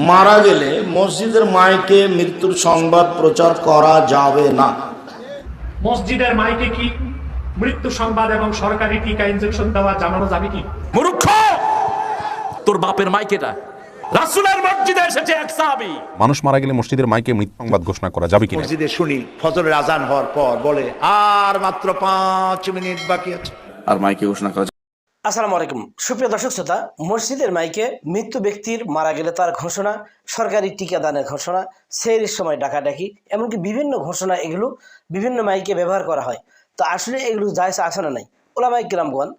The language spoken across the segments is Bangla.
মারা গেলে মসজিদের মাইকে মৃত্যুর সংবাদ প্রচার করা যাবে না। মসজিদের মাইকে কি মৃত্যু সংবাদ এবং সরকারি টিকা ইনজেকশন দেওয়া জানানো যাবে কি? মূর্খ, তোর বাপের মাইকেটা রাসূলের মসজিদে এসেছে এক সাহাবী। মানুষ মারা গেলে মসজিদের মাইকে মৃত্যু সংবাদ ঘোষণা করা যাবে কিনা? মসজিদে শুনি ফজরের আজান হওয়ার পর বলে আর মাত্র 5 মিনিট বাকি আছে, আর মাইকে ঘোষণা করা। আসসালামু আলাইকুম সুপ্রিয় দর্শক শ্রোতা, মসজিদের মাইকে মৃত্যু ব্যক্তির মারা গেলে তার ঘোষণা, সরকারি টিকাদানের ঘোষণা, সেহরির সময় ডাকাডাকি, এমনকি বিভিন্ন ঘোষণা এগুলো বিভিন্ন মাইকে ব্যবহার করা হয়। তো আসলে এগুলো জায়েজ আছে না নাই? ওলামায়ে কিরামগণ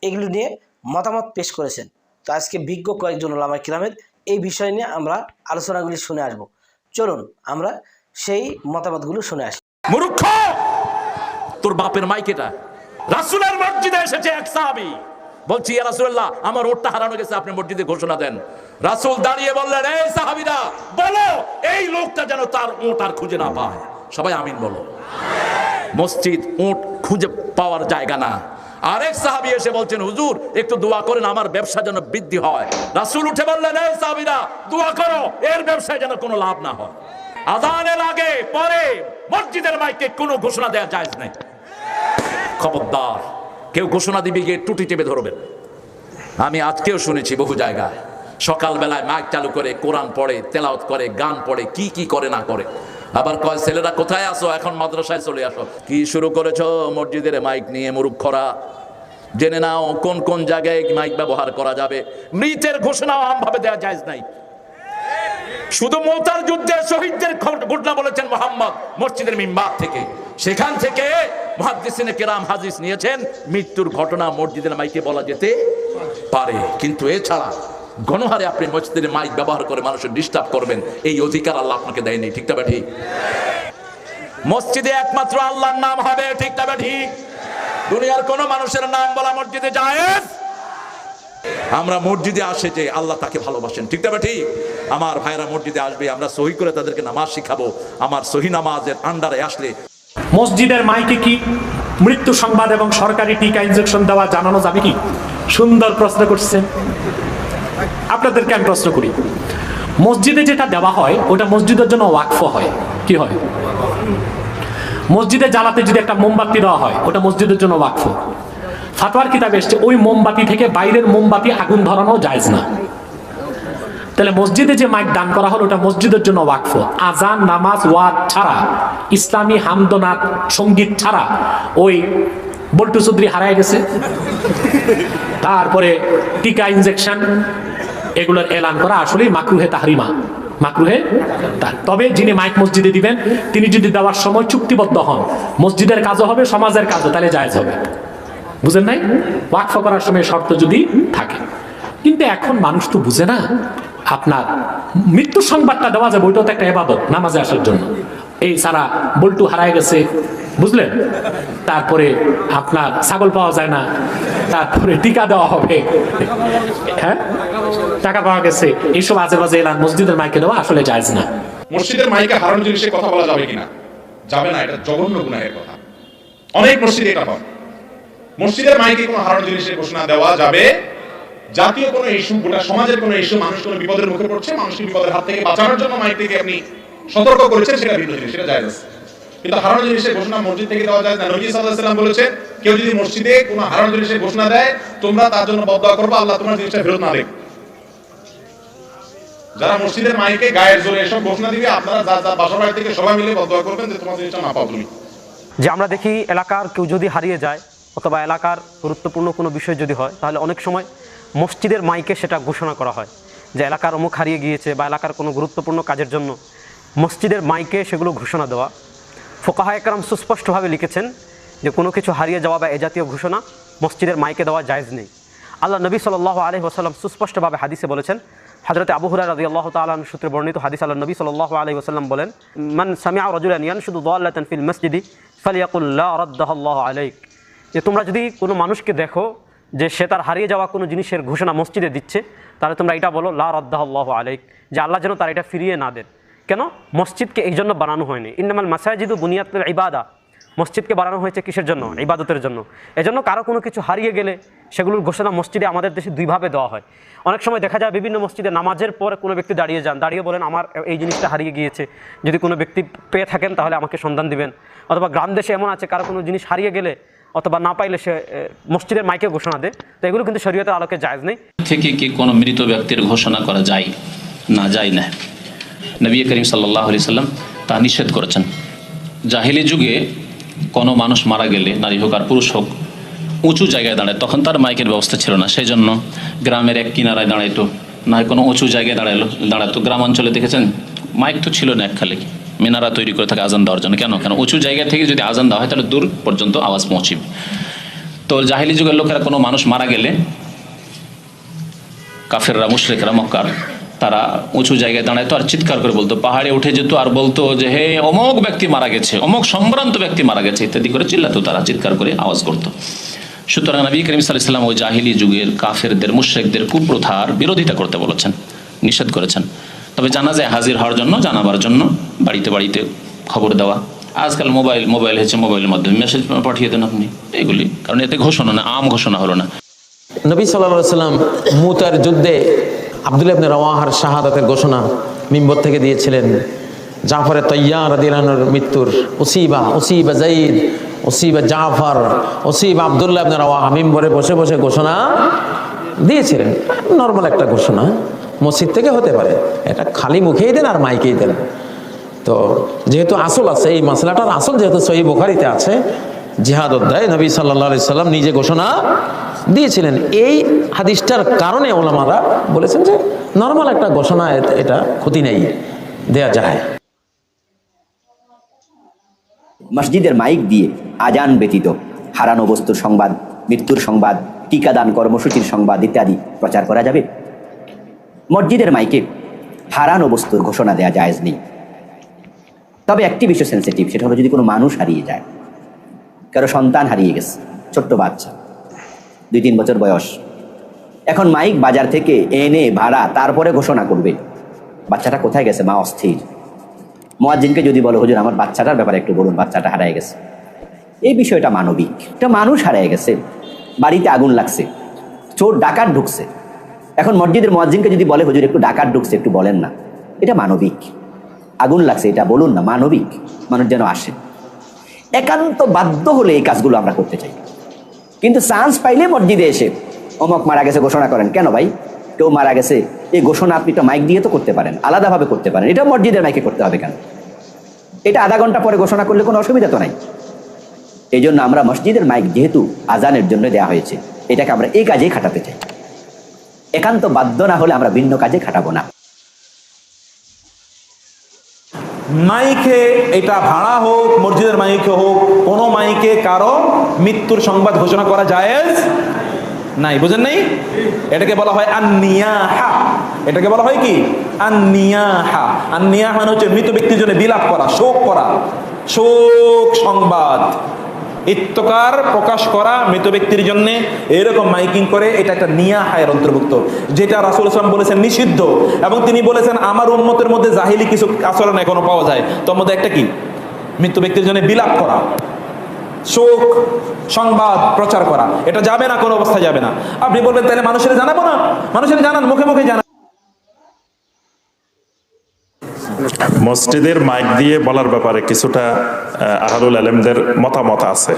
এগুলো নিয়ে মতামত পেশ করেছেন। তো আজকে বিজ্ঞ কয়েকজন ওলামায়ে কিরামের এই বিষয় নিয়ে আমরা আলোচনাগুলি শুনে আসব। চলুন আমরা সেই মতামতগুলো শুনে আসি। মূর্খ, তোর বাপের মাইকেটা রাসূলের মসজিদে এসেছে এক সাহাবী। বলছি, ইয়া রাসূলুল্লাহ, আমার ওটটা হারানো গেছে, আপনি মসজিদে ঘোষণা দেন। রাসূল দাঁড়িয়ে বললেন, এই সাহাবীরা বলো, এই লোকটা যেন তার ওট আর খুঁজে না পায়। সবাই আমিন বলো। মসজিদ ওট খুঁজে পাওয়ার জায়গা না। আরেক সাহাবী এসে বলছেন, হুজুর একটু দোয়া করেন, আমার ব্যবসা যেন বৃদ্ধি হয়। রাসূল উঠে বললেন, এই সাহাবীরা দোয়া করো, এর ব্যবসায় যেন কোনো লাভ না হয়। আযানের আগে পরে মসজিদের মাইকে কোনো ঘোষণা দেওয়া জায়েজ নাই। খবরদার, কেউ ঘোষণা দিবি গিয়ে টুটি টেপে ধরবেন। আমি আজকেও শুনেছি বহু জায়গায় সকালবেলায় মাইক চালু করে কোরআন পড়ে, তেলাওয়াত করে, গান পড়ে, কি কি করে না করে। আবার কয়, ছেলেরা কোথায় আসো, এখন মাদ্রাসায় চলে আসো। কি শুরু করেছো মসজিদের মাইক নিয়ে? মূর্খরা, জেনে নাও কোন কোন জায়গায় মাইক ব্যবহার করা যাবে। মৃতের ঘোষণাও আমভাবে দেওয়া জায়েজ নাই। শুধু মুতার যুদ্ধে শহীদদের ঘটনা বলেছেন মুহাম্মদ মসজিদের মিম্বার থেকে। সেখান থেকে মুহাদ্দিসিনে কেরাম হাদিস নিয়েছেন, মৃত্যুর ঘটনা মসজিদের মাইকে বলা যেতে পারে, কিন্তু এছাড়া গণহারে আপনি মসজিদের মাইক ব্যবহার করে মানুষের ডিস্টার্ব করবেন, এই অধিকার আল্লাহ আপনাকে দেয়নি। ঠিক না ঠিক? মসজিদে একমাত্র আল্লাহর নাম হবে। ঠিক না ঠিক? দুনিয়ার কোন মানুষের নাম বলা মসজিদে জায়েজ? আমরা মসজিদে আসে যে আল্লাহ তাকে ভালোবাসেন। ঠিক না ঠিক? আমার ভাইরা মসজিদে আসবে, আমরা সহি করে তাদেরকে নামাজ শিখাবো। আমার সহি নামাজের আন্ডারে আসলে মসজিদের মাইকে কি মৃত্যু সংবাদ এবং সরকারি টিকা ইনজেকশন দেওয়া জানানো যাবে কি? সুন্দর প্রশ্ন করছেন। আপনাদেরকে আমি প্রশ্ন করি, মসজিদে যেটা দেওয়া হয় ওটা মসজিদের জন্য ওয়াকফ হয়। কি হয়? মসজিদে জ্বালাতে যদি একটা মোমবাতি দেওয়া হয় ওটা মসজিদের জন্য ওয়াকফ। ফাতোয়ার কিতাবে এসছে ওই মোমবাতি থেকে বাইরের মোমবাতি আগুন ধরানো জায়েজ না। তাহলে মসজিদে যে মাইক দান করা হলো ওটা মসজিদের জন্য ওয়াকফ। আজান, নামাজ, ওয়াজ ছাড়া, ইসলামী হামদনাথ সঙ্গীত ছাড়া ওই বল্টু চৌধুরী হারায় গেছে। তারপরে টিকা ইনজেকশন এগুলোর এলান করা আসলেই মাকরুহে তাহরিমা, মাকরুহে। তবে যিনি মাইক মসজিদে দিবেন তিনি যদি দেওয়ার সময় চুক্তিবদ্ধ হন, মসজিদের কাজও হবে সমাজের কাজও, তাহলে জায়েজ হবে। বুঝেন নাই? ওয়াকফ করার সময় শর্ত যদি থাকে। কিন্তু এখন মানুষ তো বুঝে না। আপনার মৃত্যুর সংবাদটা দেওয়া যাবে, ওইটাও তো একটা ইবাদত নামাজে আসার জন্য। এই সারা বল্টু হারায় গেছে, বুঝলেন? তারপরে আপনার ছাগল পাওয়া যায় না, তারপরে টিকা দেওয়া হবে, হ্যাঁ টাকা পাওয়া গেছে, এইসব আজে বাজে এলান মসজিদের মাইকে দেওয়া আসলে জায়েজ না। মসজিদের মাইকে হারানো জিনিসের কথা বলা যাবে কিনা? যাবে না, এটা জঘন্য গুনাহের কথা। অনেক মসজিদে এটা হয়। মসজিদের মাইকে কোনো হারানো জিনিসের ঘোষণা দেওয়া যাবে। জাতীয় কোনো ইস্যু, গোটা সমাজের কোনো ইস্যু, মানুষ কোনো বিপদের মুখে পড়ছে, মানুষকে বিপদের হাত থেকে বাঁচানোর জন্য মাইক থেকে আপনি সতর্ক করেছেন, সেটা ভিন্ন জিনিস, সেটা জায়েজ আছে। কিন্তু হারানো জিনিসের ঘোষণা মসজিদ থেকে দেওয়া যায় না। নবী সাল্লাল্লাহু আলাইহি ওয়াসাল্লাম বলেছেন, কেউ যদি মসজিদে কোনো হারানো জিনিসের ঘোষণা দেয়, তোমরা তার জন্য বদদোয়া করবে, আল্লাহ তোমার জিনিসটা ফেরত না দেখ। যারা মসজিদের মাইকে গায়ের জোরে এসব ঘোষণা দিবে, আপনারা যার বাসা বাড়ি থেকে সবাই মিলে বদদোয়া করবেন যে তোমার জিনিসটা না পাও তুমি। যে আমরা দেখি এলাকার কেউ যদি হারিয়ে যায় অথবা এলাকার গুরুত্বপূর্ণ কোনো বিষয় যদি হয়, তাহলে অনেক সময় মসজিদের মাইকে সেটা ঘোষণা করা হয় যে এলাকার অমুক হারিয়ে গিয়েছে, বা এলাকার কোনো গুরুত্বপূর্ণ কাজের জন্য মসজিদের মাইকে সেগুলো ঘোষণা দেওয়া। ফুকাহা একরাম সুস্পষ্টভাবে লিখেছেন যে কোনো কিছু হারিয়ে যাওয়া বা এ জাতীয় ঘোষণা মসজিদের মাইকে দেওয়া জায়েজ নেই। আল্লাহ নবী সাল্লাল্লাহু আলাইহি ওয়াসাল্লাম সুস্পষ্টভাবে হাদিসে বলেছেন, হযরত আবু হুরায়রা রাদিয়াল্লাহু তাআলা আনহু সূত্রে বর্ণিত হাদিস, আল্লাহ নবী সাল্লাল্লাহু আলাইহি ওয়াসাল্লাম বলেন, মান সামিআ রাজুলান ইয়ানশুদু দাল্লাতান ফিল মসজিদি ফালিয়াকুল লা রাদ্দাহু আল্লাহু আলাইক। যে তোমরা যদি কোনো মানুষকে দেখো যে সে তার হারিয়ে যাওয়া কোনো জিনিসের ঘোষণা মসজিদে দিচ্ছে, তাহলে তোমরা এটা বলো, লা রাদ্দাহু আল্লাহু আলাইক, যে আল্লাহ যেন তার এটা ফিরিয়ে না দেন। কেন? মসজিদকে এই জন্য বানানো হয়নি। ইন্নামাল মাসাজিদু বুনিয়াত লিল ইবাদা মসজিদকে বানানো হয়েছে কিসের জন্য? ইবাদতের জন্য। এজন্য কারো কোনো কিছু হারিয়ে গেলে সেগুলোর ঘোষণা মসজিদে আমাদের দেশে দুইভাবে দেওয়া হয়। অনেক সময় দেখা যায় বিভিন্ন মসজিদে নামাজের পর কোনো ব্যক্তি দাঁড়িয়ে যান, দাঁড়িয়ে বলেন আমার এই জিনিসটা হারিয়ে গিয়েছে, যদি কোনো ব্যক্তি পেয়ে থাকেন তাহলে আমাকে সন্ধান দিবেন। অথবা গ্রাম দেশে এমন আছে কারো কোনো জিনিস হারিয়ে গেলে অথবা না পাইলে সে মসজিদের মাইকে ঘোষণা দেয়। তো এগুলো কিন্তু শরীয়তের আলোকে জায়েজ নেই। থেকে কি কোনো মৃত ব্যক্তির ঘোষণা করা যায় না? যায় না। নবী করিম সাল্লাল্লাহু আলাইহি সাল্লাম তা নিষেধ করেছেন। জাহিলি যুগে কোনো মানুষ মারা গেলে, নারী হোক আর পুরুষ হোক, উঁচু জায়গায় দাঁড়ায়। তখন তার মাইকের ব্যবস্থা ছিল না, সেই জন্য গ্রামের এক কিনারায় দাঁড়াইতো, না হয় কোনো উঁচু জায়গায় দাঁড়াতো। গ্রামাঞ্চলে দেখেছেন মাইক তো ছিল না, একখালে মিনারা তৈরি করে থাকে আজান দেওয়ার জন্য। কেন? উঁচু জায়গা থেকে যদি আজান দেওয়া হয় তাহলে দূর পর্যন্ত আওয়াজ পৌঁছবে। তো জাহিলি যুগের লোকেরা কোনো মানুষ মারা গেলে, কাফেররা, মুশরিকরা মক্কার, তারা উঁচু জায়গায় দাঁড়াইতো আর চিৎকার করে বলতো, পাহাড়ে উঠে যেত আর বলতো যে হে অমুক ব্যক্তি মারা গেছে, অমুক সম্ভ্রান্ত ব্যক্তি মারা গেছে ইত্যাদি করে চিল্লাতো, তারা চিৎকার করে আওয়াজ করতো। সুতরাং নবী করিম সাল্লাল্লাহু আলাইহি ওয়াসাল্লাম ওই জাহিলি যুগের কাফেরদের, মুশরিকদের কুপ্রথার বিরোধিতা করতে বলেছেন, নিষেধ করেছেন। তবে জানাজায় হাজির হওয়ার জন্য, জানাবার জন্য বাড়িতে বাড়িতে খবর দেওয়া। আজকাল মোবাইল হয়েছে, মোবাইলের মাধ্যমে মেসেজ পাঠিয়ে দেন আপনি, এগুলি। কারণ এতে ঘোষণা না, আম ঘোষণা হলো না। নবী সাল্লাল্লাহু আলাইহি ওয়াসাল্লাম মুতার যুদ্ধে আব্দুল্লাহ ইবনে রাওয়াহার শাহাদাতের ঘোষণা মিম্বর থেকে দিয়েছিলেন। জাফরে তাইয়ার রাদিয়াল্লাহু আনহুর মৃত্যুর উসিবা যায়েদ, উসিবা জাফর, উসিবা আব্দুল্লাহ ইবনে রাওয়াহা মিম্বরে বসে বসে ঘোষণা দিয়েছিলেন। নর্মাল একটা ঘোষণা, মসজিদ থেকে হতে পারে, এটা খালি মুখেই দেন আর মাইকেই দেন। তো যেহেতু আসল আছে, এই মাসলাটার আসল যেহেতু সহিহ বুখারীতে আছে, জিহাদ অধ্যায়ে নবী সাল্লাল্লাহু আলাইহি সাল্লাম নিজে ঘোষণা দিয়েছিলেন। এই হাদিসটার কারণে ওলামারা বলেছেন যে নর্মাল একটা ঘোষণা, এটা ক্ষতি নেই, দেয়া যায়। মসজিদের মাইক দিয়ে আজান ব্যতীত হারানো বস্তুর সংবাদ, মৃত্যুর সংবাদ, টিকাদান কর্মসূচির সংবাদ ইত্যাদি প্রচার করা যাবে? মসজিদের মাইকে হারানো বস্তুর ঘোষণা দেওয়া জায়েজ নেই। তবে একটি বিষয় সেন্সিটিভ, সেটা হলো যদি কোনো মানুষ হারিয়ে যায়, কারো সন্তান হারিয়ে গেছে, ছোট্ট বাচ্চা 2-3 বছর বয়স, এখন মাইক বাজার থেকে এনে ভাড়া তারপরে ঘোষণা করবে বাচ্চাটা কোথায় গেছে, মা অস্থির। মুয়াজ্জিনকে যদি বলো হুজুর আমার বাচ্চাটার ব্যাপারে একটু বলুন, বাচ্চাটা হারিয়ে গেছে, এই বিষয়টা মানবিক। একটা মানুষ হারিয়ে গেছে, বাড়িতে আগুন লাগছে, চোর ডাকাত ঢুকছে, এখন মসজিদের মুয়াজ্জিনকে যদি বলে হুজুর একটু ডাকাত ঢুকছে একটু বলেন না, এটা মানবিক। আগুন লাগছে এটা বলুন না, মানবিক, মানুষ যেন আসে। একান্ত বাধ্য হলে এই কাজগুলো আমরা করতে চাই, কিন্তু চান্স পাইলে মসজিদে এসে অমুক মারা গেছে ঘোষণা করেন, কেন ভাই কেউ মারা গেছে, এই ঘোষণা আপনি তো মাইক দিয়ে তো করতে পারেন, আলাদাভাবে করতে পারেন, এটা মসজিদের মাইকে করতে হবে কেন? এটা আধা ঘন্টা পরে ঘোষণা করলে কোনো অসুবিধা তো নাই। এই জন্য আমরা মসজিদের মাইক যেহেতু আজানের জন্য দেওয়া হয়েছে, এটাকে আমরা এই কাজেই খাটাতে চাই। একান্ত বাধ্য না হলে আমরা ভিন্ন কাজে খাটাবো না। মাইকে, এটা ভাড়া হোক, মসজিদের মাইকে হোক, কোনো মাইকে কারো মৃত্যুর সংবাদ ঘোষণা করা জায়েজ নাই। বুঝেন নাই? এটাকে বলা হয় আন-নিয়াহা। এটাকে বলা হয় কি? আন-নিয়াহা। আন-নিয়াহা মানে হচ্ছে মৃত ব্যক্তির জন্য বিলাপ করা, শোক করা, শোক সংবাদ, ইত্তকার প্রকাশ করা মৃত ব্যক্তির জন্য, এরকম মাইকিং করে, এটা একটা নিয়াহায়ের অন্তর্ভুক্ত, যেটা রাসূল সাল্লাল্লাহু আলাইহি ওয়াসাল্লাম বলেছেন নিষিদ্ধ। এবং তিনি বলেছেন আমার উম্মতের মধ্যে জাহিলি কিছু আচরণ এখনো পাওয়া যায়, তার মধ্যে একটা কি? মৃত ব্যক্তির জন্য বিলাপ করা, শোক সংবাদ প্রচার করা, এটা যাবে না, কোনো অবস্থায় যাবে না। আপনি বলবেন তাহলে মানুষের জানাবো না? মানুষের জানান, মুখে মুখে জানান। মসজিদের মাইক দিয়ে বলার ব্যাপারে কিছুটা আহলুল ইলমদের মতামত আছে।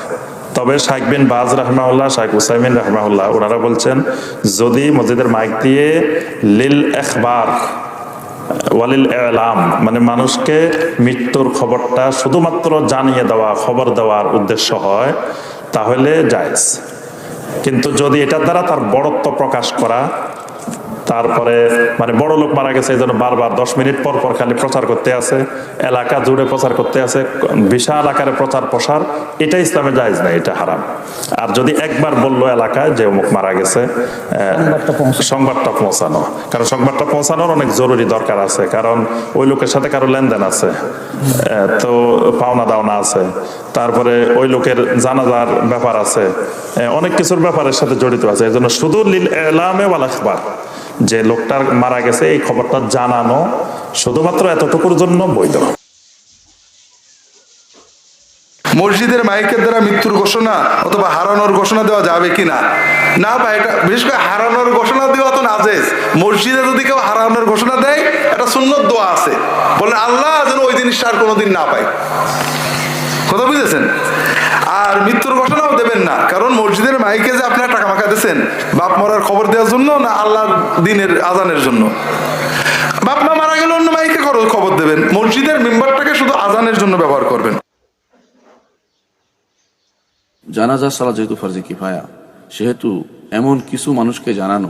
তবে শাইখ বিন বাজ রাহমাহুল্লাহ, শাইখ উসাইমিন রাহমাহুল্লাহ ওনারা বলছেন যদি মসজিদের মাইক দিয়ে লিল ইখবার ওয়ালিল ইলাম মানে মানুষকে মৃত্যুর খবরটা শুধুমাত্র জানিয়ে দেওয়া, খবর দেওয়ার উদ্দেশ্য হয় তাহলে জায়েজ। কিন্তু যদি এটার দ্বারা তার বড়ত্ব প্রকাশ করা, তারপরে মানে বড় লোক মারা গেছে এই জন্য বারবার 10 মিনিট পর পর খালি প্রচার করতে আছে, এলাকা জুড়ে প্রচার করতে আছে, বিশাল আকারে প্রচার প্রসার, এটা ইসলামে জায়েজ না, এটা হারাম। আর যদি একবার বললো এলাকায় যে অমুক মারা গেছে, সংবাদটা পৌঁছানো, কারণ সংবাদটা পৌঁছানোর অনেক জরুরি দরকার আছে, কারণ ওই লোকের সাথে কারো লেনদেন আছে, তো পাওনা দাওনা আছে, তারপরে ওই লোকের জানাজার ব্যাপার আছে, অনেক কিছুর ব্যাপারের সাথে জড়িত আছে। এই জন্য শুধু লিল ইলামে ওয়াল ইখবার, যে লোকটার মারা গেছে এই খবরটা জানানো শুধুমাত্র এতটুকুর জন্য বৈধ। মসজিদের মাইকের দ্বারা মৃত্যুর ঘোষণা অথবা হারানোর ঘোষণা দেওয়া যাবে কিনা? না ভাই, এটা বিশেষ করে হারানোর ঘোষণা দেওয়া তো নাজেজ। মসজিদে যদি কেউ হারানোর ঘোষণা দেয়, এটা সুন্নত দোয়া আছে, বলেন আল্লাহ যেন ওই জিনিসটা আর কোনোদিন না পায়। কথা বুঝেছেন? আর মৃত্যুর ঘোষণাও দেবেন না, কারণ মসজিদের মাইকে যে আপনারা টাকা মাকা দিয়েছেন বাপ মরার খবর দেওয়ার জন্য না আল্লাহর দিনের আজানের জন্য? বাপ মা মারা গেলে অন্য মাইকে খবর দেবেন, মসজিদের মেম্বারটাকে শুধু আজানের জন্য ব্যবহার করবেন। জানাজা সালাত যেহেতু ফরজে কিফায়া, সেহেতু এমন কিছু মানুষকে জানানো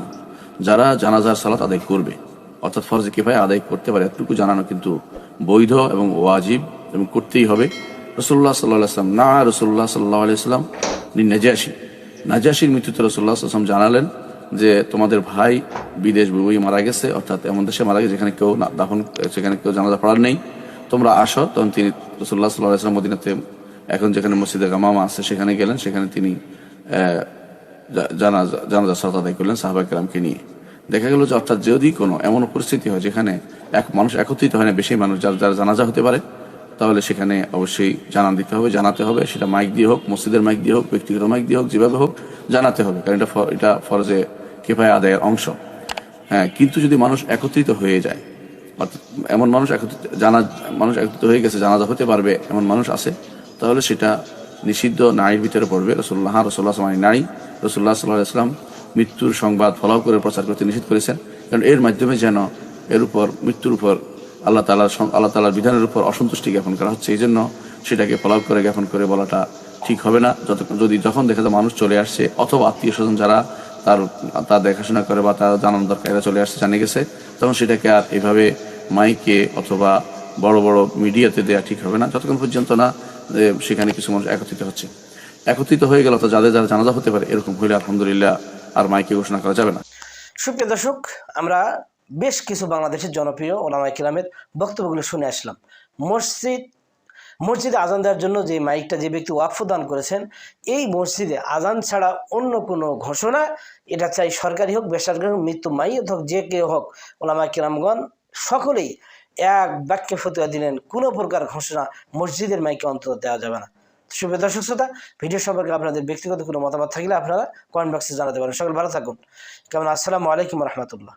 যারা জানাজার সালাত আদায় করবে, অর্থাৎ ফরজে কিফায়া আদায় করতে পারে, এতটুকু জানানো কিন্তু বৈধ এবং ওয়াজিব এবং করতেই হবে। রসুল্লাহ সাল্লাহ আসলাম না রসুল্লাহ সাল্লাহ আলাইসাল্লাম নাজাসির মৃত্যুতে রসুল্লাহ আসলাম জানালেন যে তোমাদের ভাই বিদেশ বই মারা গেছে, অর্থাৎ এমন দেশে মারা গেছে যেখানে কেউ দাফন, সেখানে কেউ জানাজা পড়ার নেই, তোমরা আসো। তখন তিনি রসুল্লাহ সাল্লাহ আসলাম মদিনাতে এখন যেখানে মসজিদে গামামা আছে সেখানে গেলেন, সেখানে তিনি জানাজা সালাত আদায় করলেন সাহাবায়ে কেরামকে নিয়ে। দেখা গেল যে অর্থাৎ যদি কোনো এমন পরিস্থিতি হয় যেখানে এক মানুষ একত্রিত হয় না, বেশি মানুষ যার জানাজা হতে পারে, তাহলে সেখানে অবশ্যই জানান দিতে হবে, জানাতে হবে। সেটা মাইক দিয়ে হোক, মসজিদের মাইক দিয়ে হোক, ব্যক্তিগত মাইক দিয়ে হোক, যেভাবে হোক জানাতে হবে, কারণ এটা ফরজে কিফায়া আদায়ের অংশ। হ্যাঁ, কিন্তু যদি মানুষ একত্রিত হয়ে যায়, অর্থাৎ এমন মানুষ একত্রিত হয়ে গেছে, জানাজা হতে পারবে এমন মানুষ আছে, তাহলে সেটা নিষিদ্ধ নারীর ভিতরে পড়বে। রসুল্লাহ নারী রসুল্লাহ সাল্লাহ আসলাম মৃত্যুর সংবাদ ফলাও করে প্রচার করতে নিষেধ করেছেন, কারণ এর মাধ্যমে যেন মৃত্যুর উপর আল্লাহ তাআলার বিধানের উপর অসন্তুষ্টি জ্ঞাপন করা হচ্ছে। এই জন্য সেটাকে ফলাও করে জ্ঞাপন করে বলাটা ঠিক হবে না। যখন দেখা যায় মানুষ চলে আসছে, অথবা আত্মীয় স্বজন যারা তার দেখাশোনা করে বা তার জানানো দরকার এরা চলে আসছে, জানিয়ে গেছে, তখন সেটাকে আর এভাবে মাইকে অথবা বড় বড় মিডিয়াতে দেওয়া ঠিক হবে না, যতক্ষণ পর্যন্ত না সেখানে কিছু মানুষ একত্রিত হয়ে গেল। তো যারা জানাজা হতে পারে এরকম হইলে আলহামদুলিল্লাহ আর মাইকে ঘোষণা করা যাবে না। সুপ্রিয় দর্শক, আমরা বেশ কিছু বাংলাদেশের জনপ্রিয় ওলামায়ে কেরামের বক্তব্যগুলো শুনে আসলাম। মসজিদে আজান দেওয়ার জন্য যে মাইকটা যে ব্যক্তি ওয়াকফ দান করেছেন, এই মসজিদে আজান ছাড়া অন্য কোনো ঘোষণা, এটা চাই সরকারি হোক বেসরকারি হোক, মৃত্যু মাইয়ত হোক, যে কেউ হোক, ওলামায়ে কেরামগণ সকলেই এক বাক্যে ফতোয়া দিলেন কোনো প্রকার ঘোষণা মসজিদের মাইকে অন্তত দেওয়া যাবে না। সুপ্রিয় দর্শক শ্রোতা, ভিডিও সম্পর্কে আপনাদের ব্যক্তিগত কোনো মতামত থাকলে আপনারা কমেন্ট বক্সে জানাতে পারেন। সকল ভালো থাকুন। কেমন? আসসালামু আলাইকুম রহমতুল্লাহ।